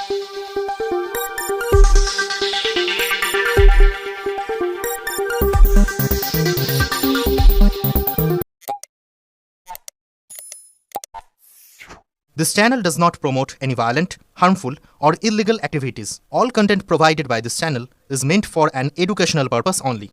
This channel does not promote any violent, harmful, or illegal activities. All content provided by this channel is meant for an educational purpose only.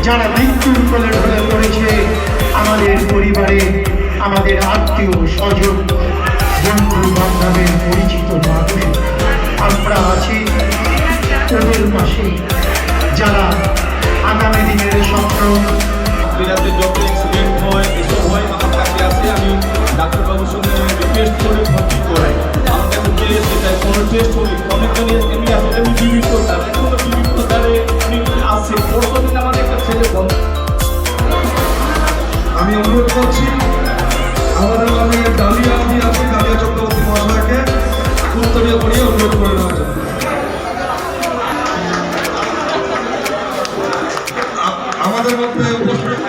যারা মৃত্যুর কোলে ঢলে পড়েছে, আমাদের পরিবারে, আমাদের আত্মীয় স্বজন, বন্ধু বান্ধবের পরিচিত মানুষ, আমরা আছি ওদের পাশে। যারা আগামী দিনের স্বপ্ন। বিরাতে যত অ্যাক্সিডেন্ট হয় এসব হয় আমার কাছে আসে, আমি ডাক্তারবাবুর সঙ্গে রিকোয়েস্ট করে ভর্তি করাই। আমার কাছে যে সেটা কোনো টেস্ট হলে অনেকজনই এমনি আসলে আমি বিভিন্ন তার এখনো বিভিন্ন তারে আসছে। পরশু দিন আমাদের একটা ছেলে বন্ধ। আমি অনুরোধ করছি আমাদের মাননীয় ডালিয়া আদি আছে ডালিয়া চক্রবর্তী মহাশয়কে উত্তরীয় করিয়ে অনুরোধ করে নেওয়ার জন্য। আমাদের মধ্যে উপস্থিত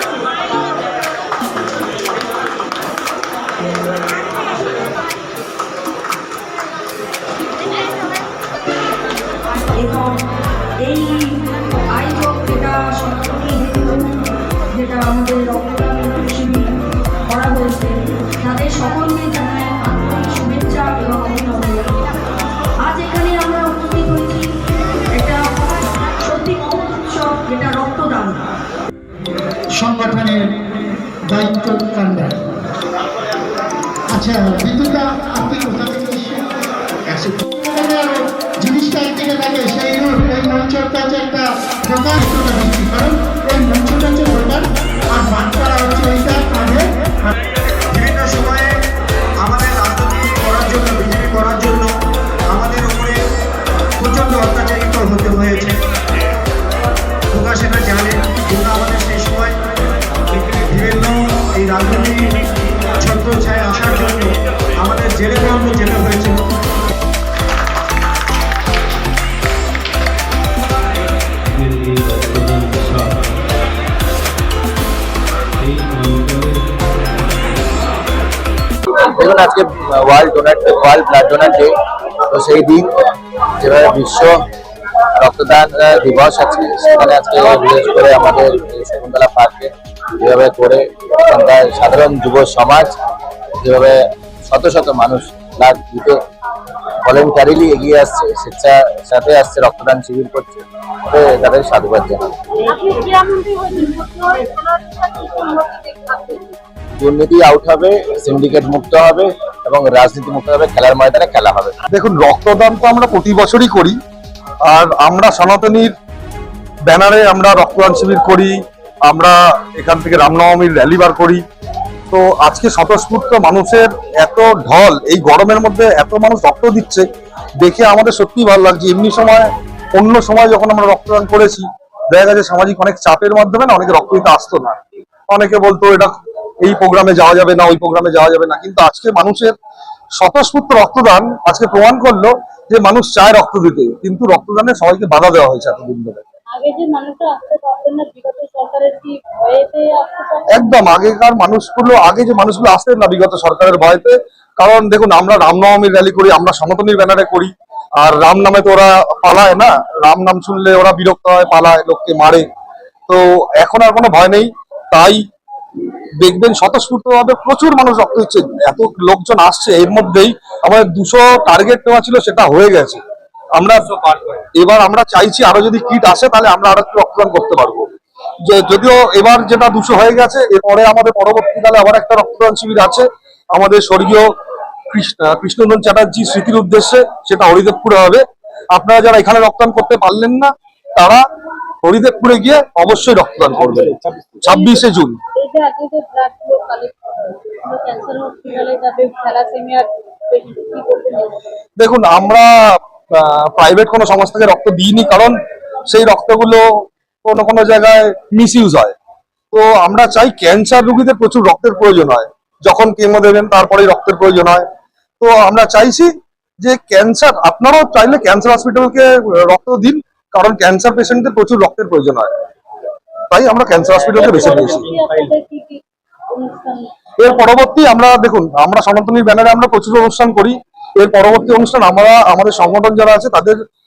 এবং এই আয়োজক যেটা সনাতনী হিন্দু যেটা আমাদের রক্তদান শিবির করা হয়েছে তাদের সকলকে জানাই আন্তরিক শুভেচ্ছা এবং অভিনন্দন। আজ এখানে আমরা উপস্থিত হয়েছি একটা সত্যি উৎসব যেটা রক্তদান সংগঠনের দায়িত্ব কান্ডা। আচ্ছা বিদ্যুৎটা আপনি কোথা থেকে এসেছেন? জিনিসটা একদিকে থাকে সেই রূপ এই মঞ্চটা হচ্ছে একটা প্রকাশ করে দিচ্ছি, কারণ এই মঞ্চটা হচ্ছে প্রকাশ আর বাচ্চারা হচ্ছে এইটা কাঁধে। বিভিন্ন সময়ে আমাদের রাজনীতি করার জন্য বিজেপি করার জন্য আমাদের উপরে প্রচণ্ড অত্যাচারিত হতে হয়েছে। প্রকাশ এটা জানে, কিন্তু আমাদের সেই সময় বিভিন্ন এই রাজনীতি ছত্রছায় আসার জন্য আমাদের জেলে বন্ধ যেতে হয়েছিল। দেখুন আজকে ওয়ার্ল্ড ব্লাড ডোনার ডে, তো সেই দিন যেভাবে বিশ্ব রক্তদান দিবস আছে সেখানে আজকে বিশেষ করে আমাদের শকুন্তলা পার্কে যেভাবে করে এখানকার সাধারণ যুব সমাজ যেভাবে শত শত মানুষ ব্লাড দিতে ভলেন্টারিলি এগিয়ে আসছে, স্বেচ্ছার সাথে আসছে, রক্তদান শিবির করছে, তাদের সাধুবাদ জানাই। দুর্নীতি আউট হবে, সিন্ডিকেট মুক্ত হবে এবং রাজনীতি মুক্ত হবে, খেলার ময়দানে খেলা হবে। দেখুন রক্তদান তো আমরা প্রতি বছরই করি, আর আমরা সনাতনীর ব্যানারে আমরা রক্তদান শিবির করি, আমরা এখান থেকে রামনবমীর র্যালি বার করি। তো আজকে স্বতঃস্ফূর্ত মানুষের এত ঢল, এই গরমের মধ্যে এত মানুষ রক্ত দিচ্ছে দেখে আমাদের সত্যি ভালো লাগছে। এমনি সময় অন্য সময় যখন আমরা রক্তদান করেছি দেখা গেছে সামাজিক অনেক চাপের মাধ্যমে না অনেকে রক্ত দিতে আসতো না, অনেকে বলতো এটা এই প্রোগ্রামে যাওয়া যাবে না, ওই প্রোগ্রামে যাওয়া যাবে না। কিন্তু আজকে মানুষের স্বতঃস্ফূর্ত রক্তদান আজকে প্রমাণ করলো যে মানুষ চায় রক্ত দিতে, কিন্তু রক্তদানে সবাইকে বাধা দেওয়া হয়েছে এতদিন ধরে। আগে যে মানুষরা আসতে পারতেন না, বিগত সরকারের কি ভয়েতে আসতে পারতেন? একদম আগেকার মানুষগুলো, আগে যে মানুষগুলো আসতেন না বিগত সরকারের ভয়তে। কারণ দেখুন আমরা রামনবমীর র্যালি করি, আমরা সনাতনীর ব্যানারে করি, আর রাম নামে তো ওরা পালায় না, রাম নাম শুনলে ওরা বিরক্ত হয়, পালায়, লোককে মারে। তো এখন আর কোনো ভয় নেই, তাই দেখবেন স্বতঃস্ফূর্তভাবে প্রচুর মানুষ রক্ত দিচ্ছে, এত লোকজন আসছে। এর মধ্যেই আমাদের 200 টার্গেট নেওয়া ছিল, সেটা হয়ে গেছে। আমরা এবার আমরা চাইছি আরো যদি কিট আসে তাহলে আমরা আরো একটু রক্তদান করতে পারবো। যদিও এবার যেটা 200 হয়ে গেছে, এরপরে আমাদের পরবর্তীকালে আবার একটা রক্তদান শিবির আছে আমাদের স্বর্গীয় কৃষ্ণনন্দন চ্যাটার্জি স্মৃতির উদ্দেশ্যে, সেটা হরিদেবপুরে হবে। আপনারা যারা এখানে রক্তদান করতে পারলেন না তারা হরিদেবপুরে গিয়ে অবশ্যই রক্তদান করবেন 26শে জুন। এই যে আগে যে ব্লাড গুলো কালেক্ট করে ক্যান্সার হসপিটালে যাবে, থ্যালাসেমিয়ার পেশেন্ট কি করবেন? দেখুন আমরা প্রাইভেট কোনো সংস্থাকে রক্ত দিইনি, কারণ সেই রক্তগুলো কোনো কোনো জায়গায় মিসইউজ হয়। তো আমরা চাই ক্যান্সার রোগীদের প্রচুর রক্তের প্রয়োজন হয়, যখন কেমো দেবেন তারপরেই রক্তের প্রয়োজন হয়। তো আমরা চাইছি যে ক্যান্সার, আপনারাও চাইলে ক্যান্সার হসপিটালকে রক্ত দিন, কারণ ক্যান্সার পেশেন্টদের প্রচুর রক্তের প্রয়োজন হয়, তাই আমরা ক্যান্সার হসপিটালকে বেছে নিয়েছি। এর পরবর্তী আমরা দেখুন আমরা সনাতনীর ব্যানারে আমরা প্রচুর অনুষ্ঠান করি। এর পরবর্তী অনুষ্ঠান আমরা আমাদের সংগঠন যারা আছে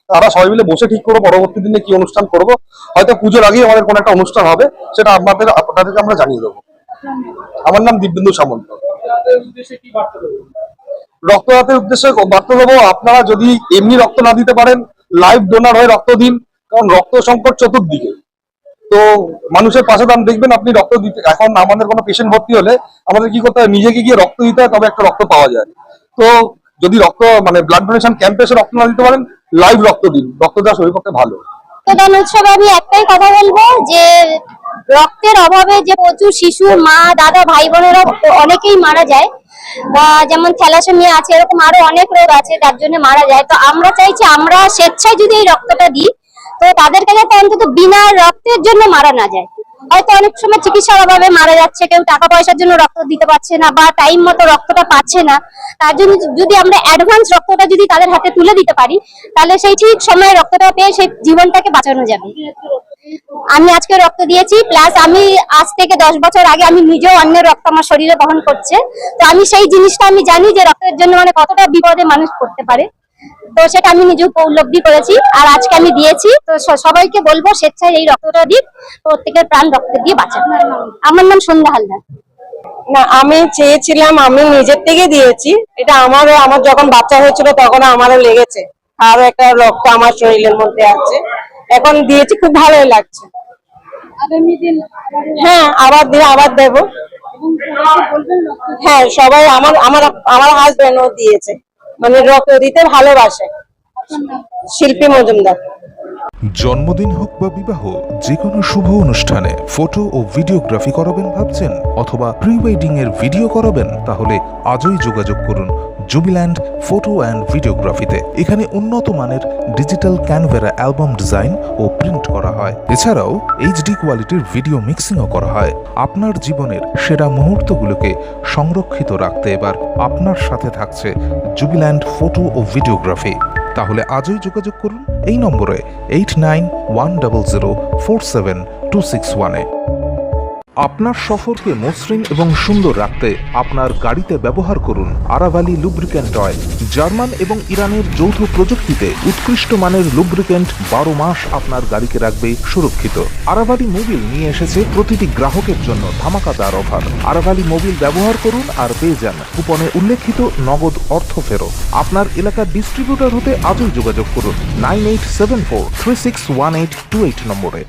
তারা সবাই মিলে বসে ঠিক করবো পরবর্তী দিনে কি অনুষ্ঠান করব। হয়তো পুজোর আগেই আমাদের কোনো একটা অনুষ্ঠান হবে, সেটা আপনাদেরকে আমরা জানিয়ে দেবো। আমার নাম দিব্যেন্দু সামন্ত। রক্তদাতের উদ্দেশ্যে বার্তা দেবো, আপনারা যদি এমনি রক্ত না দিতে পারেন, লাইভ ডোনার হয়ে রক্ত দিন, কারণ রক্ত সংকট চতুর্দিকে। তো মানুষের পাশে দান, দেখবেন আপনি রক্ত দিতে, এখন আমাদের কোনো পেশেন্ট ভর্তি হলে আমাদের কি করতে হয়, নিজেকে গিয়ে রক্ত দিতে হয়, তবে একটা রক্ত পাওয়া যায়। তো যদি রক্ত ব্লাড ডোনেশন ক্যাম্পে এসে রক্ত না দিতে পারেন, লাইভ রক্ত দিন, রক্ত দেওয়া শরীর পক্ষে ভালো। রক্তদান উৎসবে আমি একটাই কথা বলবো যে রক্তের অভাবে যে প্রচুর শিশু, মা, দাদা, ভাই বোনেরা অনেকেই মারা যায়, বা যেমন থ্যালাসেমিয়া আছে, এরকম আরো অনেক রোগ আছে তার জন্য মারা যায়। তো আমরা চাইছি আমরা স্বেচ্ছায় যদি এই রক্তটা দিই, তো তাদেরকে যাতে অন্তত বিনা রক্তের জন্য মারা না যায়। হয়তো অনেক সময় চিকিৎসার অভাবে মারা যাচ্ছে, কেউ টাকা পয়সার জন্য রক্ত দিতে পারছে না বা টাইম মতো রক্তটা পাচ্ছে না, তার জন্য যদি আমরা অ্যাডভান্স রক্তটা যদি তাদের হাতে তুলে দিতে পারি, তাহলে সেই ঠিক সময়ে রক্তটা পেয়ে সেই জীবনটাকে বাঁচানো যাবে। আমি আজকে রক্ত দিয়েছি, প্লাস আমি আজ থেকে 10 বছর আগে আমি নিজেও অন্যের রক্ত আমার শরীরে বহন করছে, তো আমি সেই জিনিসটা আমি জানি যে রক্তের জন্য মানে কতটা বিপদে মানুষ পড়তে পারে। তো সেটা আমি নিজে উপলব্ধি করেছি, আর আজকে আমি দিয়েছি। তো সবাইকে বলবো স্বেচ্ছায় এই রক্তটা দিক, প্রত্যেকের প্রাণ রক্ত দিয়ে বাঁচান। আমার নাম সন্ধ্যা হালদার। না, আমি চেয়েছিলাম, আমি নিজের থেকে দিয়েছি। এটা আমার যখন বাচ্চা হয়েছিল তখন আমারও লেগেছে, আরো একটা রক্ত আমার শরীরের মধ্যে আছে, এখন দিয়েছি, খুব ভালোই লাগছে। হ্যাঁ, আবার দেব। হ্যাঁ, সবাই আমার হাজবেন্ডও দিয়েছে, মানে রক্ত দিতে ভালোবাসে। শিল্পী মজুমদার। জন্মদিন হোক বা বিবাহ, যে কোনো শুভ অনুষ্ঠানে ফটো ও ভিডিওগ্রাফি করাবেন ভাবছেন, অথবা প্রি ওয়েডিং এর ভিডিও করাবেন, তাহলে আজই যোগাযোগ করুন জুবিল্যান্ড ফটো অ্যান্ড ভিডিওগ্রাফিতে। এখানে উন্নত মানের ডিজিটাল ক্যানভেরা অ্যালবাম ডিজাইন ও প্রিন্ট করা হয়। এছাড়াও এইচডি কোয়ালিটির ভিডিও মিক্সিংও করা হয়। আপনার জীবনের সেরা মুহূর্তগুলোকে সংরক্ষিত রাখতে এবার আপনার সাথে থাকছে জুবিল্যান্ড ফটো ও ভিডিওগ্রাফি। তাহলে আজই যোগাযোগ করুন এই নম্বরে 8910047261-এ। আপনার সফরকে মসৃণ এবং সুন্দর রাখতে আপনার গাড়িতে ব্যবহার করুন আরাভালি লুব্রিক্যান্ট অয়েল। জার্মান এবং ইরানের যৌথ প্রযুক্তিতে উৎকৃষ্ট মানের লুব্রিক্যান্ট 12 মাস আপনার গাড়িকে রাখবে সুরক্ষিত। আরাভালি মোবিল নিয়ে এসেছে প্রতিটি গ্রাহকের জন্য ধামাকাদার অফার। আরাভালি মোবিল ব্যবহার করুন আর পেয়ে যান কুপনে উল্লেখিত নগদ অর্থ ফেরত। আপনার এলাকার ডিস্ট্রিবিউটর হতে আজই যোগাযোগ করুন 9874361828 নম্বরে।